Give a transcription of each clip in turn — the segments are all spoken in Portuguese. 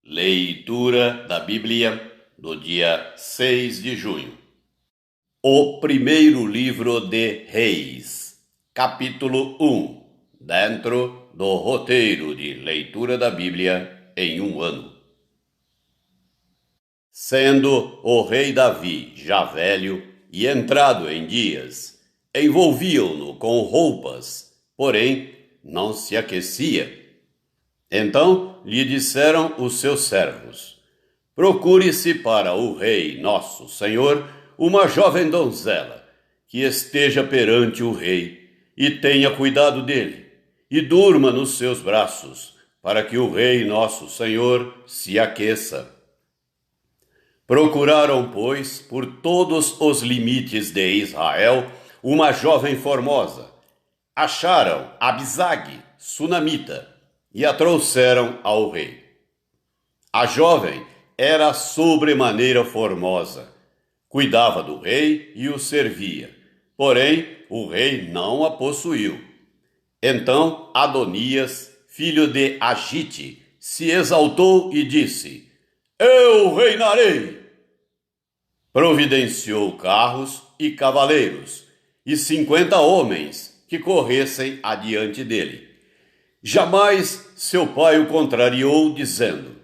Leitura da Bíblia do dia 6 de junho. O primeiro livro de Reis, capítulo 1, dentro do roteiro de leitura da Bíblia em um ano. Sendo o rei Davi já velho e entrado em dias, envolviam-no com roupas, porém não se aquecia. Então lhe disseram os seus servos: procure-se para o rei nosso senhor uma jovem donzela, que esteja perante o rei, e tenha cuidado dele, e durma nos seus braços, para que o rei nosso senhor se aqueça. Procuraram, pois, por todos os limites de Israel, uma jovem formosa. Acharam Abisag, sunamita, e a trouxeram ao rei. A jovem era sobremaneira formosa, cuidava do rei e o servia, porém o rei não a possuiu. Então Adonias, filho de Agite, se exaltou e disse: eu reinarei! Providenciou carros e cavaleiros, e 50 homens que corressem adiante dele. Jamais seu pai o contrariou, dizendo: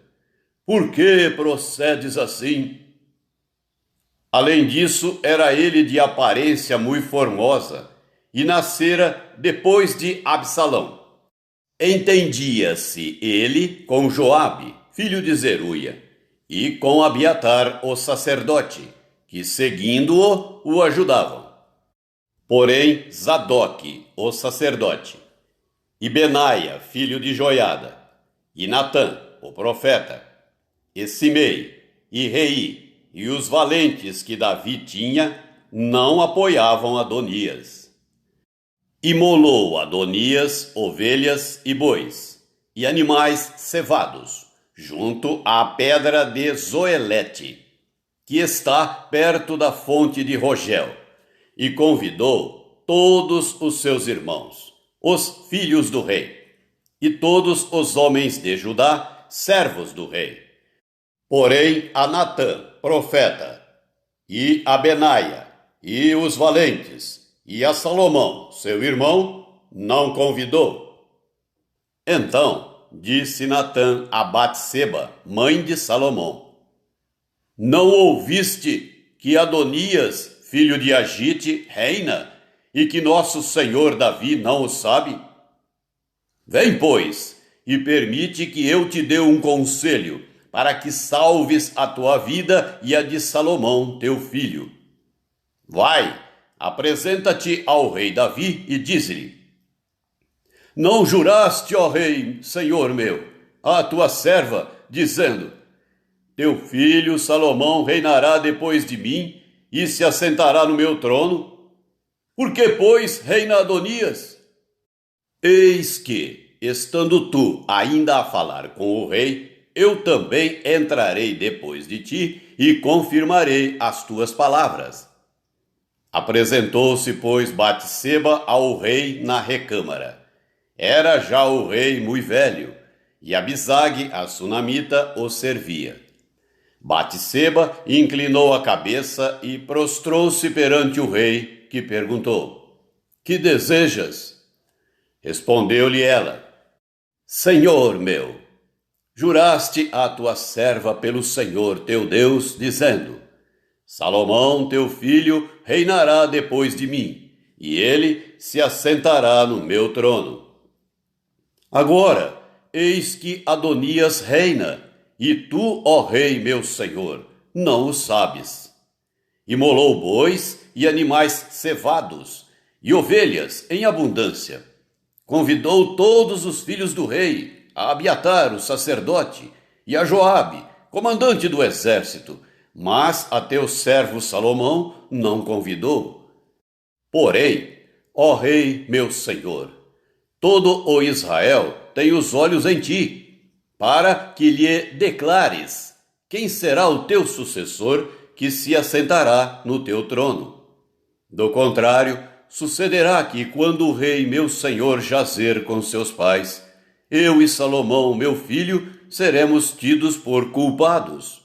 por que procedes assim? Além disso, era ele de aparência muito formosa, e nascera depois de Absalão. Entendia-se ele com Joabe, filho de Zeruia, e com Abiatar, o sacerdote, que seguindo-o, o ajudavam. Porém, Zadoque, o sacerdote, e Benaia, filho de Joiada, e Natã, o profeta, e Simei, e Rei, e os valentes que Davi tinha, não apoiavam Adonias. Imolou Adonias ovelhas e bois, e animais cevados, junto à pedra de Zoelete, que está perto da fonte de Rogel, e convidou todos os seus irmãos, os filhos do rei, e todos os homens de Judá, servos do rei. Porém a Natã, profeta, e a Benaia, e os valentes, e a Salomão, seu irmão, não convidou. Então disse Natã a Batseba, mãe de Salomão: não ouviste que Adonias, filho de Agite, reina, e que nosso senhor Davi não o sabe? Vem, pois, e permite que eu te dê um conselho, para que salves a tua vida e a de Salomão, teu filho. Vai, apresenta-te ao rei Davi e diz-lhe: não juraste, ó rei, senhor meu, à tua serva, dizendo: teu filho Salomão reinará depois de mim e se assentará no meu trono? Por que, pois, reina Adonias? Eis que, estando tu ainda a falar com o rei, eu também entrarei depois de ti e confirmarei as tuas palavras. Apresentou-se, pois, Batseba ao rei na recâmara. Era já o rei muito velho, e Abisag, a sunamita, o servia. Batseba inclinou a cabeça e prostrou-se perante o rei, que perguntou: que desejas? Respondeu-lhe ela: Senhor meu, juraste à tua serva pelo Senhor teu Deus, dizendo: Salomão teu filho reinará depois de mim, e ele se assentará no meu trono. Agora, eis que Adonias reina, e tu, ó rei meu senhor, não o sabes. Imolou bois e animais cevados, e ovelhas em abundância. Convidou todos os filhos do rei, a Abiatar, o sacerdote, e a Joabe, comandante do exército, mas a teu servo Salomão não convidou. Porém, ó rei meu senhor, todo o Israel tem os olhos em ti, para que lhe declares quem será o teu sucessor que se assentará no teu trono. Do contrário, sucederá que, quando o rei meu senhor jazer com seus pais, eu e Salomão, meu filho, seremos tidos por culpados.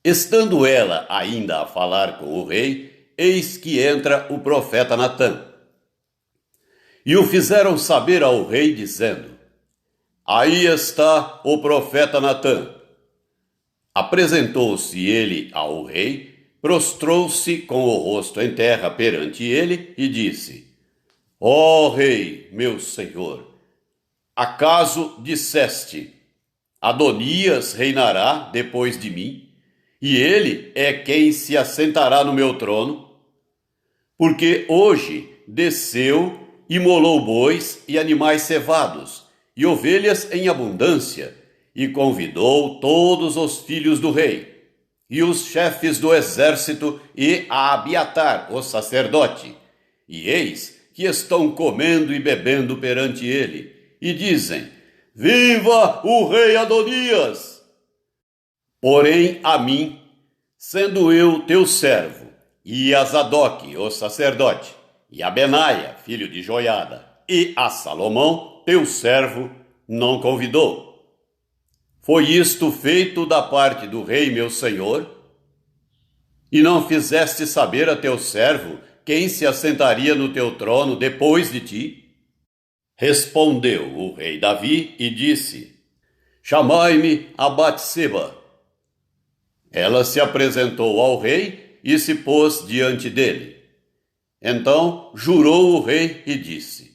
Estando ela ainda a falar com o rei, eis que entra o profeta Natã. E o fizeram saber ao rei, dizendo: Aí está o profeta Natã. Apresentou-se ele ao rei, prostrou-se com o rosto em terra perante ele e disse: Ó rei, meu senhor, acaso disseste: Adonias reinará depois de mim, e ele é quem se assentará no meu trono? Porque hoje desceu, imolou bois e animais cevados, e ovelhas em abundância, e convidou todos os filhos do rei, e os chefes do exército, e a Abiatar, o sacerdote. E eis que estão comendo e bebendo perante ele, e dizem: Viva o rei Adonias! Porém a mim, sendo eu teu servo, e a Zadok, o sacerdote, e a Benaia, filho de Joiada, e a Salomão, teu servo, não convidou. Foi isto feito da parte do rei meu senhor? E não fizeste saber a teu servo quem se assentaria no teu trono depois de ti? Respondeu o rei Davi e disse: Chamai-me a Batseba. Ela se apresentou ao rei e se pôs diante dele. Então jurou o rei e disse: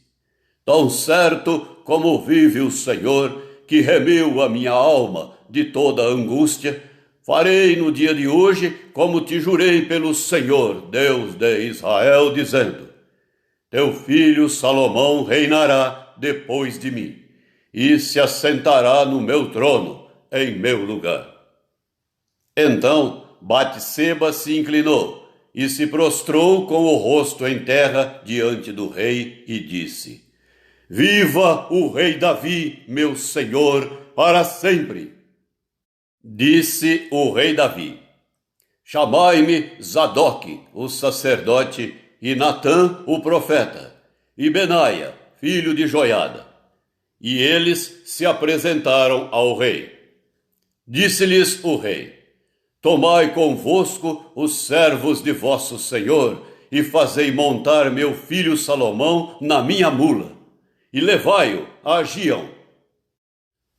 Tão certo como vive o Senhor, que remiu a minha alma de toda angústia, farei no dia de hoje como te jurei pelo Senhor, Deus de Israel, dizendo: Teu filho Salomão reinará depois de mim, e se assentará no meu trono, em meu lugar. Então Batseba se inclinou e se prostrou com o rosto em terra diante do rei e disse: Viva o rei Davi, meu senhor, para sempre! Disse o rei Davi: Chamai-me Zadok, o sacerdote, e Natã, o profeta, e Benaia, filho de Joiada. E eles se apresentaram ao rei. Disse-lhes o rei: Tomai convosco os servos de vosso senhor, e fazei montar meu filho Salomão na minha mula, e levai-o a Gião.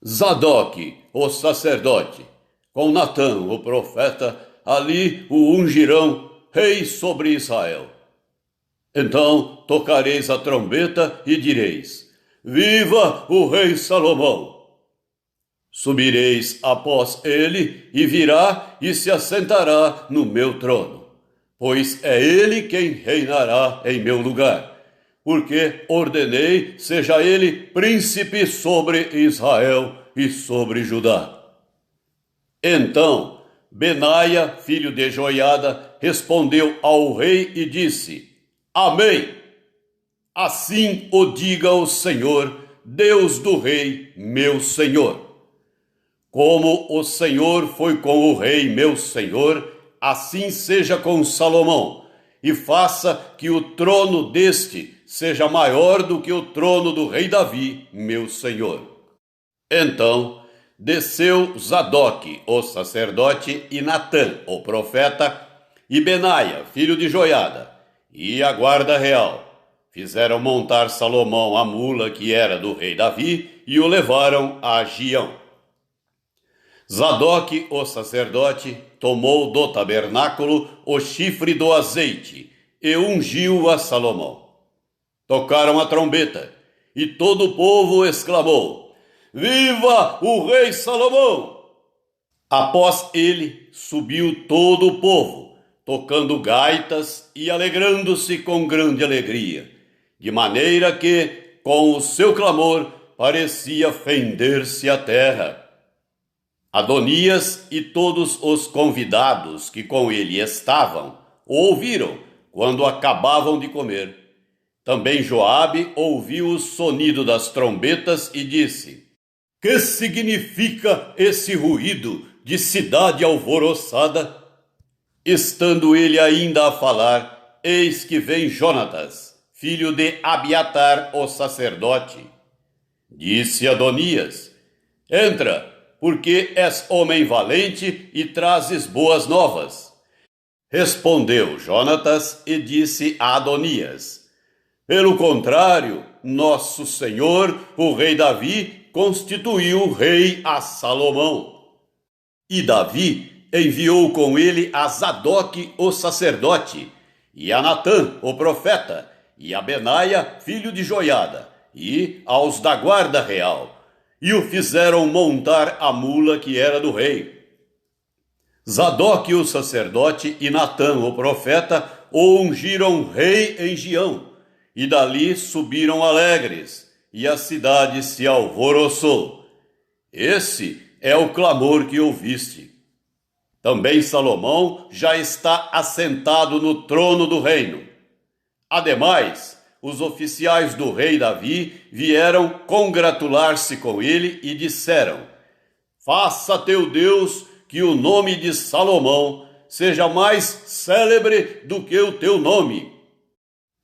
Zadok, o sacerdote, com Natã, o profeta, ali o ungirão, rei sobre Israel. Então tocareis a trombeta e direis: Viva o rei Salomão! Subireis após ele, e virá e se assentará no meu trono, pois é ele quem reinará em meu lugar, porque ordenei seja ele príncipe sobre Israel e sobre Judá. Então Benaia, filho de Joiada, respondeu ao rei e disse: Amém! Assim o diga o Senhor, Deus do rei, meu senhor. Como o Senhor foi com o rei, meu senhor, assim seja com Salomão, e faça que o trono deste seja maior do que o trono do rei Davi, meu senhor. Então desceu Zadok, o sacerdote, e Natã, o profeta, e Benaia, filho de Joiada, e a guarda real. Fizeram montar Salomão a mula que era do rei Davi, e o levaram a Gião. Zadok, o sacerdote, tomou do tabernáculo o chifre do azeite e ungiu a Salomão. Tocaram a trombeta, e todo o povo exclamou: Viva o rei Salomão! Após ele subiu todo o povo, tocando gaitas e alegrando-se com grande alegria, de maneira que, com o seu clamor, parecia fender-se a terra. Adonias e todos os convidados que com ele estavam o ouviram quando acabavam de comer. Também Joabe ouviu o sonido das trombetas e disse: Que significa esse ruído de cidade alvoroçada? Estando ele ainda a falar, eis que vem Jonatas, filho de Abiatar, o sacerdote. Disse Adonias: Entra, porque és homem valente e trazes boas novas. Respondeu Jonatas e disse a Adonias: Pelo contrário, nosso senhor, o rei Davi, constituiu rei a Salomão. E Davi enviou com ele a Zadoque, o sacerdote, e a Natã, o profeta, e a Benaia, filho de Joiada, e aos da guarda real, e o fizeram montar a mula que era do rei. Zadoque, o sacerdote, e Natã, o profeta, o ungiram rei em Gião, e dali subiram alegres, e a cidade se alvoroçou. Esse é o clamor que ouviste. Também Salomão já está assentado no trono do reino. Ademais, os oficiais do rei Davi vieram congratular-se com ele e disseram: Faça teu Deus que o nome de Salomão seja mais célebre do que o teu nome,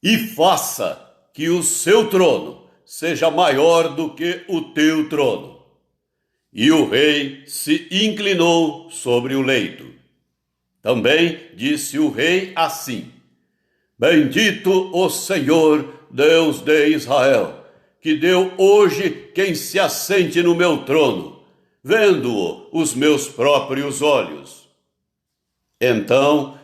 e faça que o seu trono seja maior do que o teu trono. E o rei se inclinou sobre o leito. Também disse o rei assim: Bendito o Senhor, Deus de Israel, que deu hoje quem se assente no meu trono, vendo-o os meus próprios olhos. Então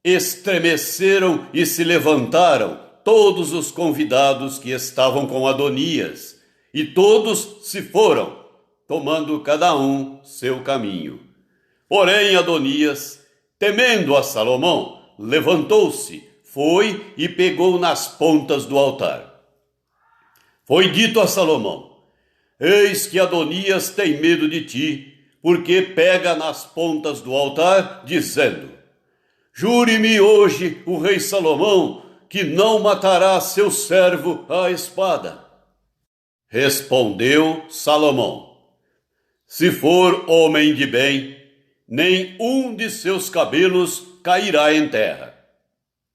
estremeceram e se levantaram todos os convidados que estavam com Adonias, e todos se foram, tomando cada um seu caminho. Porém Adonias, temendo a Salomão, levantou-se, foi e pegou nas pontas do altar. Foi dito a Salomão: Eis que Adonias tem medo de ti, porque pega nas pontas do altar, dizendo: Jure-me hoje o rei Salomão que não matará seu servo à espada. Respondeu Salomão: Se for homem de bem, nem um de seus cabelos cairá em terra.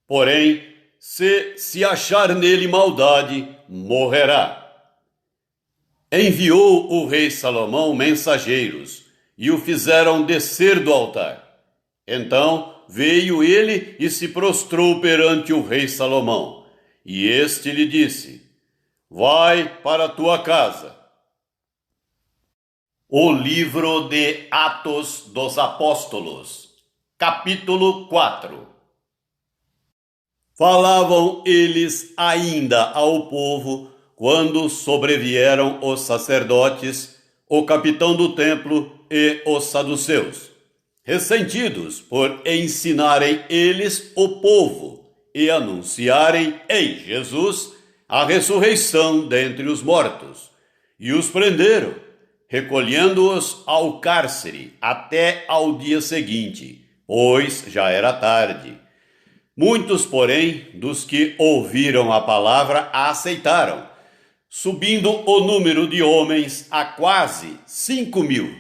Porém, se achar nele maldade, morrerá. Enviou o rei Salomão mensageiros, e o fizeram descer do altar. Então veio ele e se prostrou perante o rei Salomão. E este lhe disse: Vai para a tua casa. O livro de Atos dos Apóstolos, capítulo 4. Falavam eles ainda ao povo quando sobrevieram os sacerdotes, o capitão do templo e os saduceus, ressentidos por ensinarem eles o povo e anunciarem em Jesus a ressurreição dentre os mortos, e os prenderam, recolhendo-os ao cárcere até ao dia seguinte, pois já era tarde. Muitos, porém, dos que ouviram a palavra a aceitaram, subindo o número de homens a quase 5.000.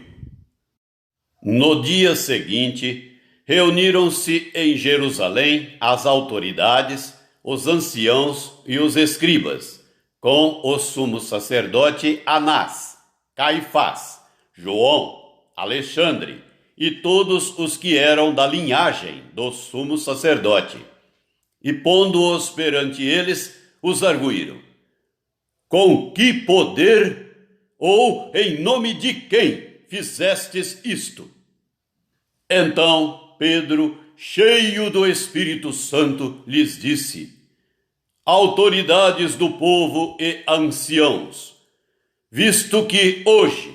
No dia seguinte, reuniram-se em Jerusalém as autoridades, os anciãos e os escribas, com o sumo sacerdote Anás, Caifás, João, Alexandre e todos os que eram da linhagem do sumo sacerdote. E pondo-os perante eles, os arguíram: Com que poder ou em nome de quem fizestes isto? Então Pedro, cheio do Espírito Santo, lhes disse: Autoridades do povo e anciãos, visto que hoje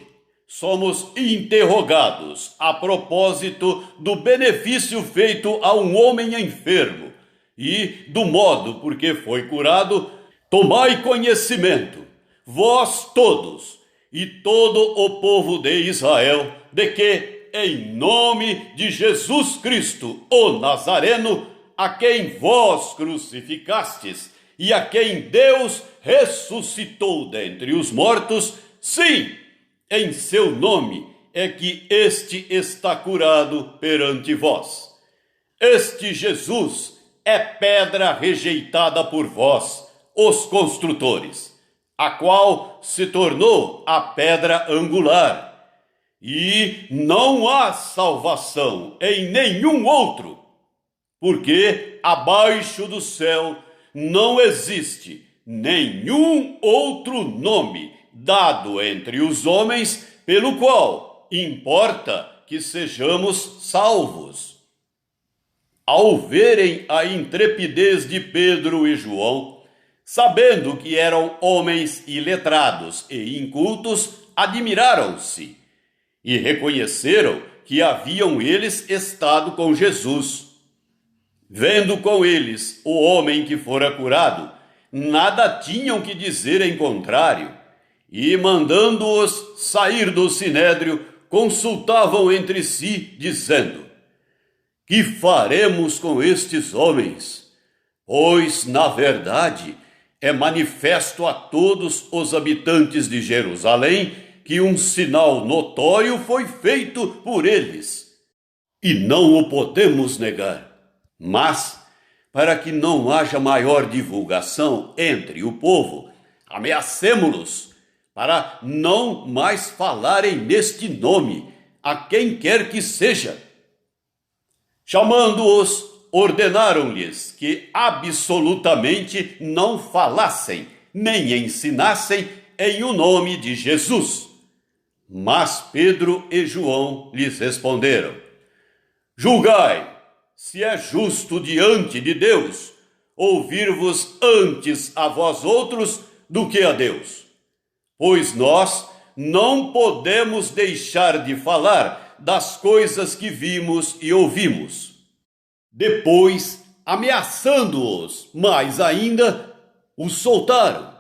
somos interrogados a propósito do benefício feito a um homem enfermo e do modo por que foi curado, tomai conhecimento, vós todos e todo o povo de Israel, de que, em nome de Jesus Cristo, o Nazareno, a quem vós crucificastes e a quem Deus ressuscitou dentre os mortos, sim, em seu nome é que este está curado perante vós. Este Jesus é pedra rejeitada por vós, os construtores, a qual se tornou a pedra angular. e não há salvação em nenhum outro, porque abaixo do céu não existe nenhum outro nome dado entre os homens pelo qual importa que sejamos salvos. Ao verem a intrepidez de Pedro e João, sabendo que eram homens iletrados e incultos, admiraram-se e reconheceram que haviam eles estado com Jesus. Vendo com eles o homem que fora curado, nada tinham que dizer em contrário, e mandando-os sair do sinédrio, consultavam entre si, dizendo: que faremos com estes homens? Pois, na verdade, é manifesto a todos os habitantes de Jerusalém que um sinal notório foi feito por eles, e não o podemos negar. Mas, para que não haja maior divulgação entre o povo, ameacemo-los para não mais falarem neste nome a quem quer que seja. Chamando-os, ordenaram-lhes que absolutamente não falassem, nem ensinassem em o nome de Jesus. Mas Pedro e João lhes responderam: julgai se é justo diante de Deus ouvir-vos antes a vós outros do que a Deus. Pois nós não podemos deixar de falar das coisas que vimos e ouvimos. Depois, ameaçando-os mais ainda, os soltaram,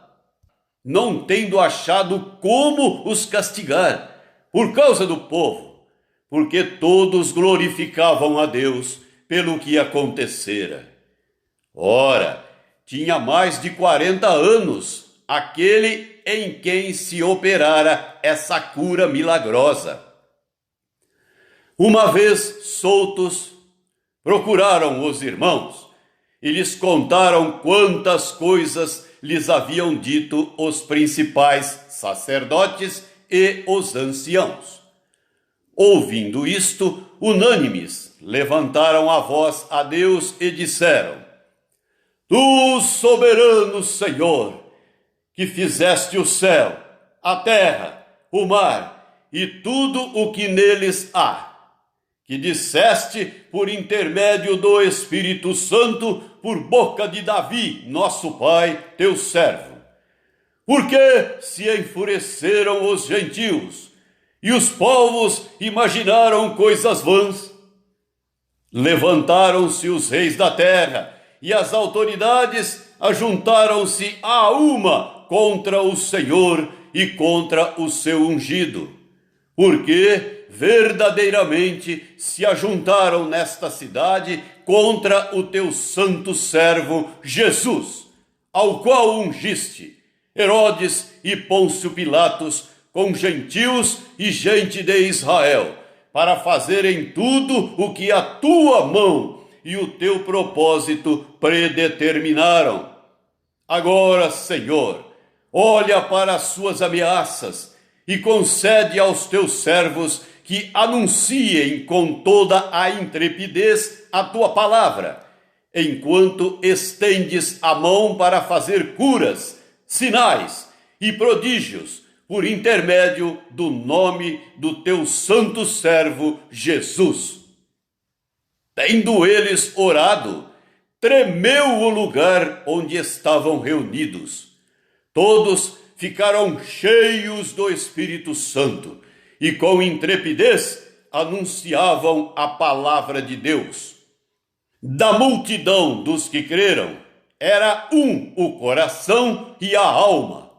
não tendo achado como os castigar, por causa do povo, porque todos glorificavam a Deus pelo que acontecera. Ora, tinha mais de 40 anos aquele em quem se operara essa cura milagrosa. Uma vez soltos, procuraram os irmãos e lhes contaram quantas coisas lhes haviam dito os principais sacerdotes e os anciãos. Ouvindo isto, unânimes, levantaram a voz a Deus e disseram: Tu, soberano Senhor, que fizeste o céu, a terra, o mar e tudo o que neles há, que disseste por intermédio do Espírito Santo, por boca de Davi, nosso pai, teu servo. Porque se enfureceram os gentios e os povos imaginaram coisas vãs? Levantaram-se os reis da terra e as autoridades ajuntaram-se a uma contra o Senhor e contra o seu ungido, porque verdadeiramente se ajuntaram nesta cidade contra o teu santo servo Jesus, ao qual ungiste Herodes e Pôncio Pilatos com gentios e gente de Israel, para fazerem tudo o que a tua mão e o teu propósito predeterminaram. Agora, Senhor, olha para as suas ameaças e concede aos teus servos que anunciem com toda a intrepidez a tua palavra, enquanto estendes a mão para fazer curas, sinais e prodígios por intermédio do nome do teu santo servo Jesus. Tendo eles orado, tremeu o lugar onde estavam reunidos. Todos ficaram cheios do Espírito Santo e com intrepidez anunciavam a palavra de Deus. Da multidão dos que creram, era um o coração e a alma.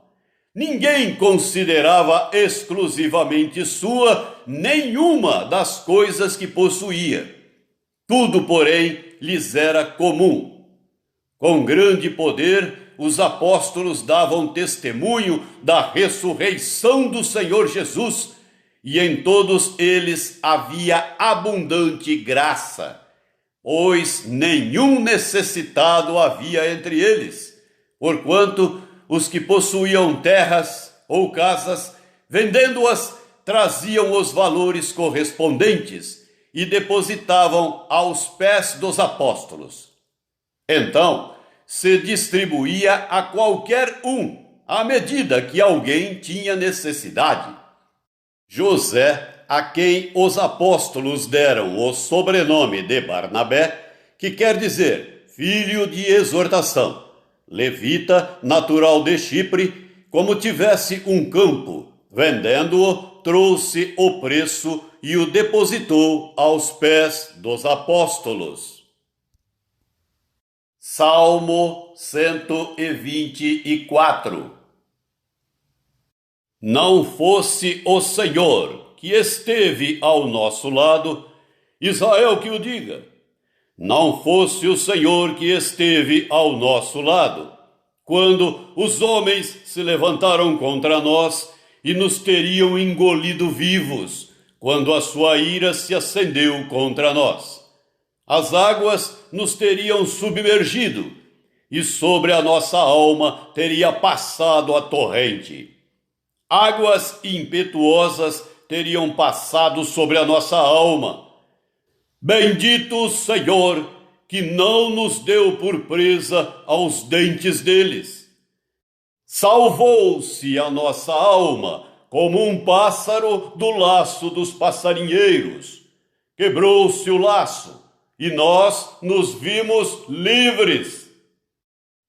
Ninguém considerava exclusivamente sua nenhuma das coisas que possuía. Tudo, porém, lhes era comum. Com grande poder, os apóstolos davam testemunho da ressurreição do Senhor Jesus, e em todos eles havia abundante graça, pois nenhum necessitado havia entre eles, porquanto os que possuíam terras ou casas, vendendo-as, traziam os valores correspondentes e depositavam aos pés dos apóstolos. Então, se distribuía a qualquer um, à medida que alguém tinha necessidade. José, a quem os apóstolos deram o sobrenome de Barnabé, que quer dizer filho de exortação, levita, natural de Chipre, como tivesse um campo, vendendo-o, trouxe o preço e o depositou aos pés dos apóstolos. Salmo 124. Não fosse o Senhor que esteve ao nosso lado, Israel que o diga. Não fosse o Senhor que esteve ao nosso lado, quando os homens se levantaram contra nós e nos teriam engolido vivos, quando a sua ira se acendeu contra nós. As águas nos teriam submergido, e sobre a nossa alma teria passado a torrente. Águas impetuosas teriam passado sobre a nossa alma. Bendito o Senhor, que não nos deu por presa aos dentes deles. Salvou-se a nossa alma, como um pássaro do laço dos passarinheiros. Quebrou-se o laço, e nós nos vimos livres.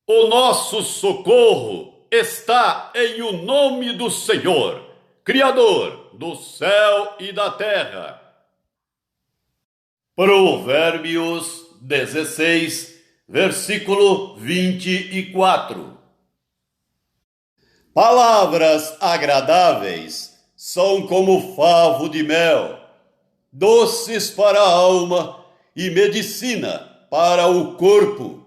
O nosso socorro está em o nome do Senhor, Criador do céu e da terra. Provérbios 16, versículo 24. Palavras agradáveis são como favo de mel, doces para a alma e medicina para o corpo.